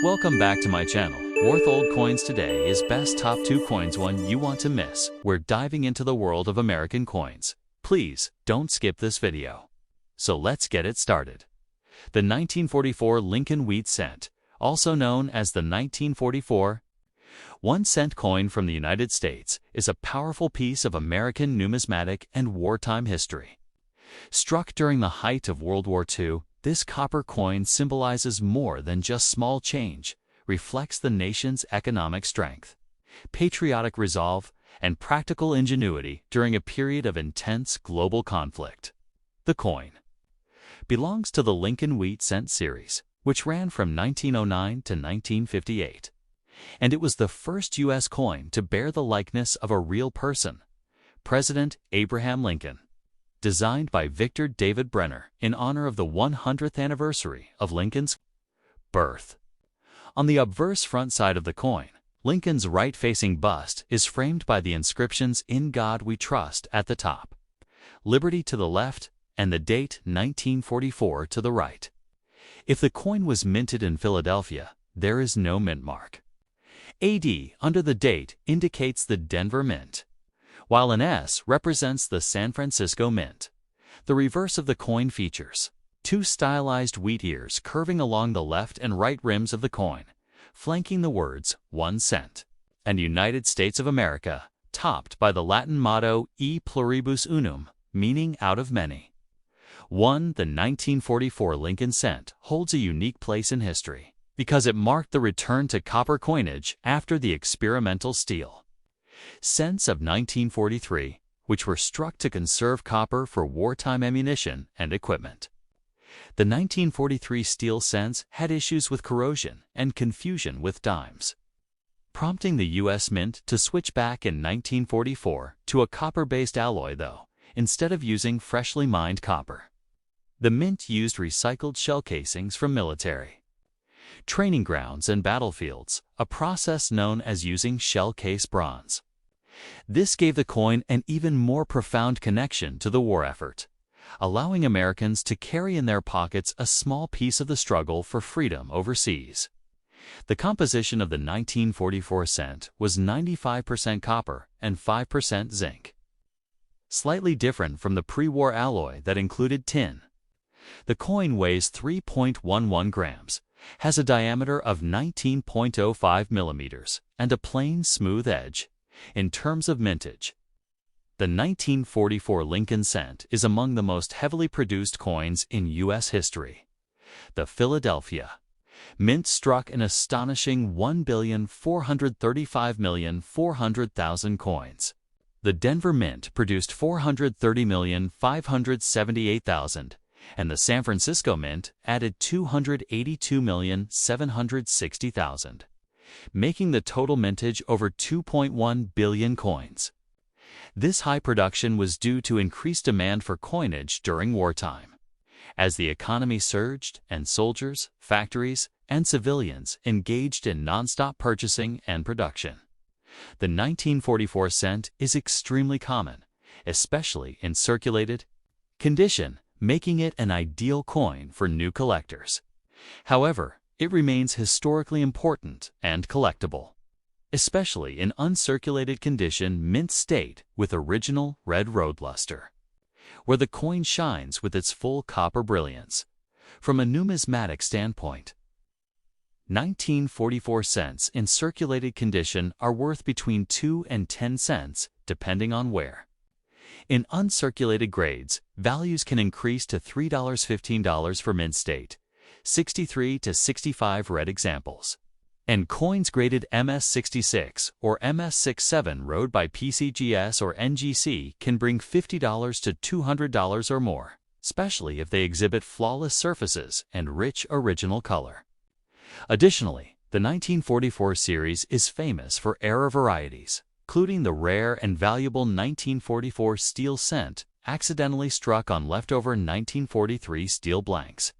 Welcome back to my channel. Worth Old Coins today is best top 2 coins one you want to miss. We're diving into the world of American coins. Please don't skip this video. So let's get it started. The 1944 Lincoln Wheat Cent, also known as the 1944 1-cent coin from the United States, is a powerful piece of American numismatic and wartime history. Struck during the height of World War II, this copper coin symbolizes more than just small change, reflects the nation's economic strength, patriotic resolve, and practical ingenuity during a period of intense global conflict. The coin belongs to the Lincoln Wheat Cent series, which ran from 1909 to 1958, and it was the first U.S. coin to bear the likeness of a real person, President Abraham Lincoln. Designed by Victor David Brenner in honor of the 100th anniversary of Lincoln's birth. On the obverse front side of the coin, Lincoln's right-facing bust is framed by the inscriptions "In God We Trust" at the top, "Liberty" to the left, and the date 1944 to the right. If the coin was minted in Philadelphia, there is no mint mark. AD under the date indicates the Denver Mint, while an S represents the San Francisco Mint. The reverse of the coin features 2 stylized wheat ears curving along the left and right rims of the coin, flanking the words 1 cent and United States of America, topped by the Latin motto E pluribus unum, meaning out of many. The 1944 Lincoln Cent holds a unique place in history because it marked the return to copper coinage after the experimental steel cents of 1943, which were struck to conserve copper for wartime ammunition and equipment. The 1943 steel cents had issues with corrosion and confusion with dimes, prompting the U.S. Mint to switch back in 1944 to a copper-based alloy, though, instead of using freshly mined copper. The Mint used recycled shell casings from military training grounds and battlefields, a process known as using shell case bronze. This gave the coin an even more profound connection to the war effort, allowing Americans to carry in their pockets a small piece of the struggle for freedom overseas. The composition of the 1944 cent was 95% copper and 5% zinc, slightly different from the pre-war alloy that included tin. The coin weighs 3.11 grams, has a diameter of 19.05 millimeters, and a plain, smooth edge. In terms of mintage, the 1944 Lincoln Cent is among the most heavily produced coins in U.S. history. The Philadelphia Mint struck an astonishing 1,435,400,000 coins. The Denver Mint produced 430,578,000, and the San Francisco Mint added 282,760,000, making the total mintage over 2.1 billion coins. This high production was due to increased demand for coinage during wartime, as the economy surged and soldiers, factories, and civilians engaged in nonstop purchasing and production. The 1944 cent is extremely common, especially in circulated condition, making it an ideal coin for new collectors. However, it remains historically important and collectible, especially in uncirculated condition mint state with original red road luster, where the coin shines with its full copper brilliance. From a numismatic standpoint, 1944 cents in circulated condition are worth between 2 and 10 cents, depending on where. In uncirculated grades, values can increase to $3.15 for mint state, 63 to 65 red examples, and coins graded MS66 or MS67 road by PCGS or NGC can bring $50 to $200 or more, especially if they exhibit flawless surfaces and rich original color. Additionally, the 1944 series is famous for era varieties, including the rare and valuable 1944 steel cent accidentally struck on leftover 1943 steel blanks,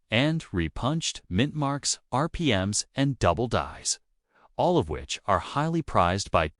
and repunched mint marks, RPMs, and double dies, all of which are highly prized by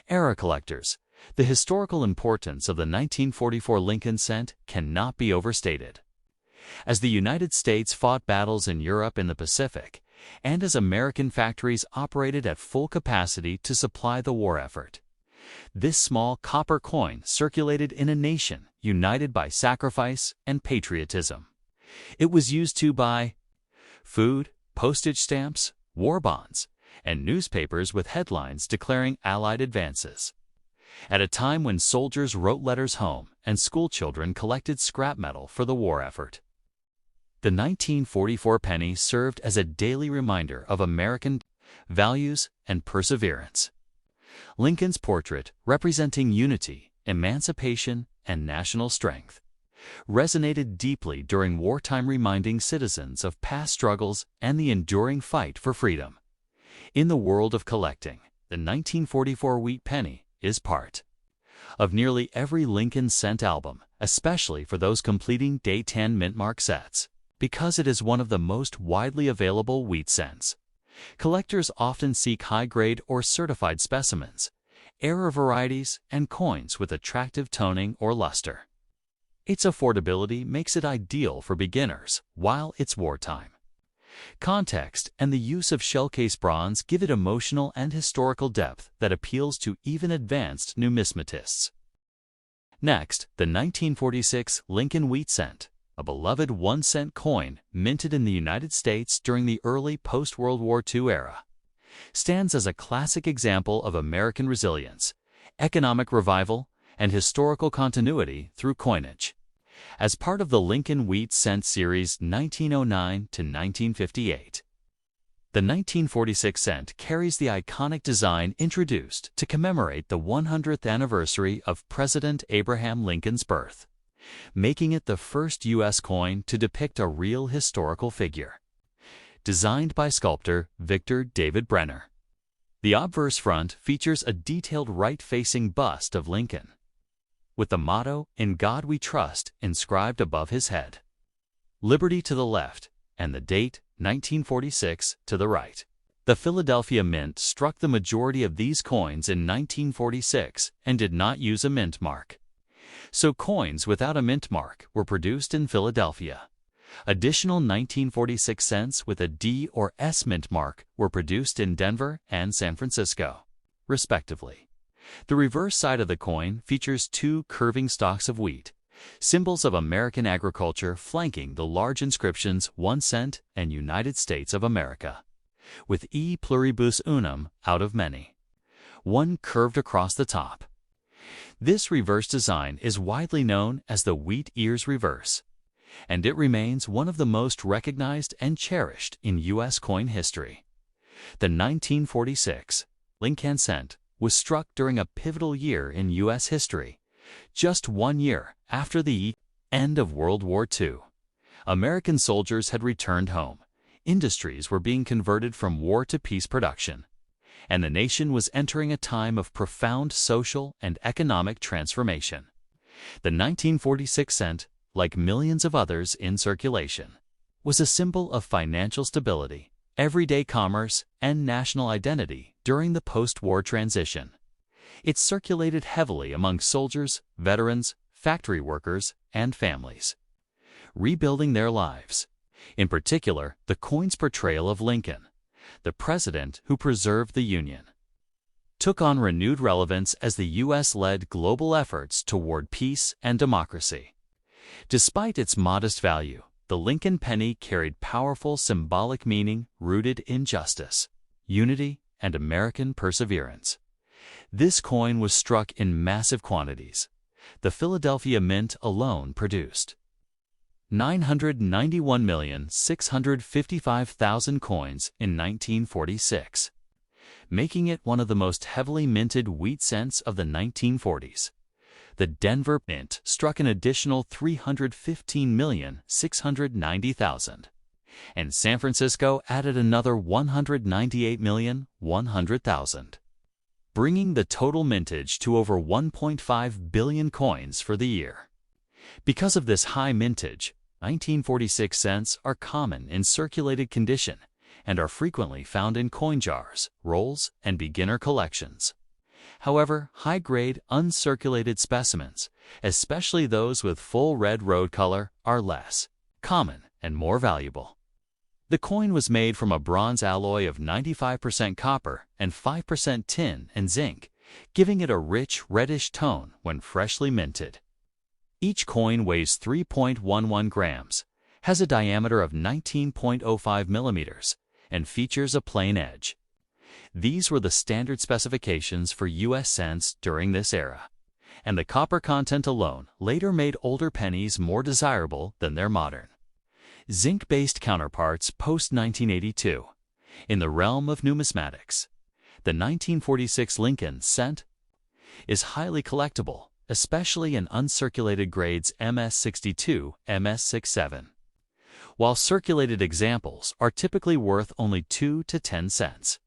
era collectors. The historical importance of the 1944 Lincoln Cent cannot be overstated. As the United States fought battles in Europe and the Pacific, and as American factories operated at full capacity to supply the war effort. This small copper coin circulated in a nation united by sacrifice and patriotism. It was used to buy food, postage stamps, war bonds, and newspapers with headlines declaring Allied advances. At a time when soldiers wrote letters home and schoolchildren collected scrap metal for the war effort. The 1944 penny served as a daily reminder of American values and perseverance. Lincoln's portrait, representing unity, emancipation, and national strength, resonated deeply during wartime, reminding citizens of past struggles and the enduring fight for freedom. In the world of collecting, the 1944 wheat penny is part of nearly every Lincoln cent album, especially for those completing day 10 mint mark sets, because it is one of the most widely available wheat cents. Collectors often seek high-grade or certified specimens, rare varieties, and coins with attractive toning or luster. Its affordability makes it ideal for beginners while it's wartime. Context and the use of shell-case bronze give it emotional and historical depth that appeals to even advanced numismatists. Next, the 1946 Lincoln Wheat Cent, a beloved 1-cent coin minted in the United States during the early post-World War II era, stands as a classic example of American resilience, economic revival, and historical continuity through coinage. As part of the Lincoln Wheat Cent series 1909 to 1958, the 1946 cent carries the iconic design introduced to commemorate the 100th anniversary of President Abraham Lincoln's birth, making it the first U.S. coin to depict a real historical figure. Designed by sculptor Victor David Brenner, the obverse front features a detailed right-facing bust of Lincoln, with the motto, "In God We Trust," inscribed above his head. Liberty to the left, and the date, 1946, to the right. The Philadelphia Mint struck the majority of these coins in 1946 and did not use a mint mark. So coins without a mint mark were produced in Philadelphia. Additional 1946 cents with a D or S mint mark were produced in Denver and San Francisco, respectively. The reverse side of the coin features two curving stalks of wheat, symbols of American agriculture, flanking the large inscriptions 1 cent and United States of America, with E pluribus unum, out of many, one curved across the top. This reverse design is widely known as the wheat ears reverse, and it remains one of the most recognized and cherished in U.S. coin history. The 1946 Lincoln cent was struck during a pivotal year in U.S. history, just 1 year after the end of World War II. American soldiers had returned home, industries were being converted from war to peace production, and the nation was entering a time of profound social and economic transformation. The 1946 cent, like millions of others in circulation, was a symbol of financial stability, everyday commerce, and national identity during the post-war transition. It circulated heavily among soldiers, veterans, factory workers, and families, rebuilding their lives. In particular, the coin's portrayal of Lincoln, the president who preserved the Union, took on renewed relevance as the U.S. led global efforts toward peace and democracy. Despite its modest value, the Lincoln penny carried powerful symbolic meaning rooted in justice, unity, and American perseverance. This coin was struck in massive quantities. The Philadelphia Mint alone produced 991,655,000 coins in 1946, making it one of the most heavily minted wheat cents of the 1940s. The Denver Mint struck an additional 315,690,000, and San Francisco added another 198,100,000, bringing the total mintage to over 1.5 billion coins for the year. Because of this high mintage, 1946 cents are common in circulated condition and are frequently found in coin jars, rolls, and beginner collections. However, high-grade, uncirculated specimens, especially those with full red road color, are less common and more valuable. The coin was made from a bronze alloy of 95% copper and 5% tin and zinc, giving it a rich, reddish tone when freshly minted. Each coin weighs 3.11 grams, has a diameter of 19.05 millimeters, and features a plain edge. These were the standard specifications for U.S. cents during this era, and the copper content alone later made older pennies more desirable than their modern, zinc-based counterparts post-1982. In the realm of numismatics, the 1946 Lincoln cent is highly collectible, especially in uncirculated grades MS62, MS67, while circulated examples are typically worth only 2 to 10 cents.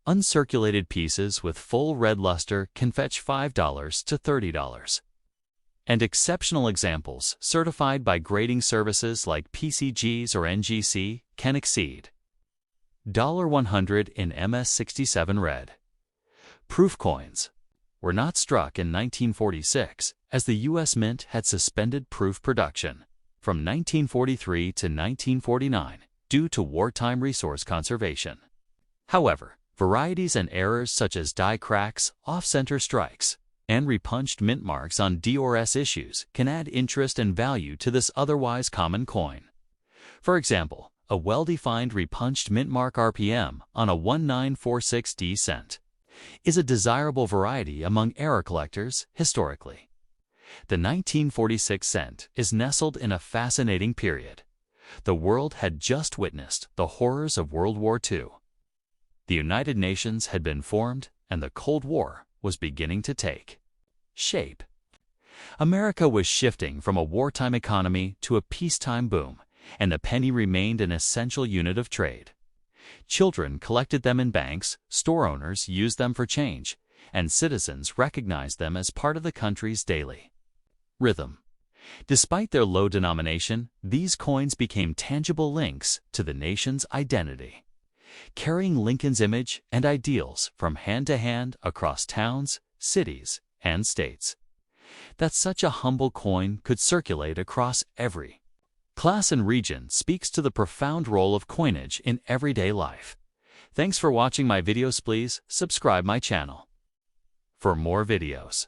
Uncirculated pieces with full red luster can fetch $5 to $30. And exceptional examples certified by grading services like PCGs or NGC can exceed $100 in MS67 red. Proof coins were not struck in 1946, as the U.S. Mint had suspended proof production from 1943 to 1949 due to wartime resource conservation. However, varieties and errors such as die cracks, off-center strikes, and repunched mint marks on D/S issues can add interest and value to this otherwise common coin. For example, a well-defined repunched mint mark RPM on a 1946D cent is a desirable variety among error collectors historically. The 1946 cent is nestled in a fascinating period. The world had just witnessed the horrors of World War II. The United Nations had been formed, and the Cold War was beginning to take shape. America was shifting from a wartime economy to a peacetime boom, and the penny remained an essential unit of trade. Children collected them in banks, store owners used them for change, and citizens recognized them as part of the country's daily rhythm. Despite their low denomination, these coins became tangible links to the nation's identity, carrying Lincoln's image and ideals from hand to hand across towns, cities, and states. That such a humble coin could circulate across every class and region speaks to the profound role of coinage in everyday life. Thanks for watching my videos. Please subscribe my channel for more videos.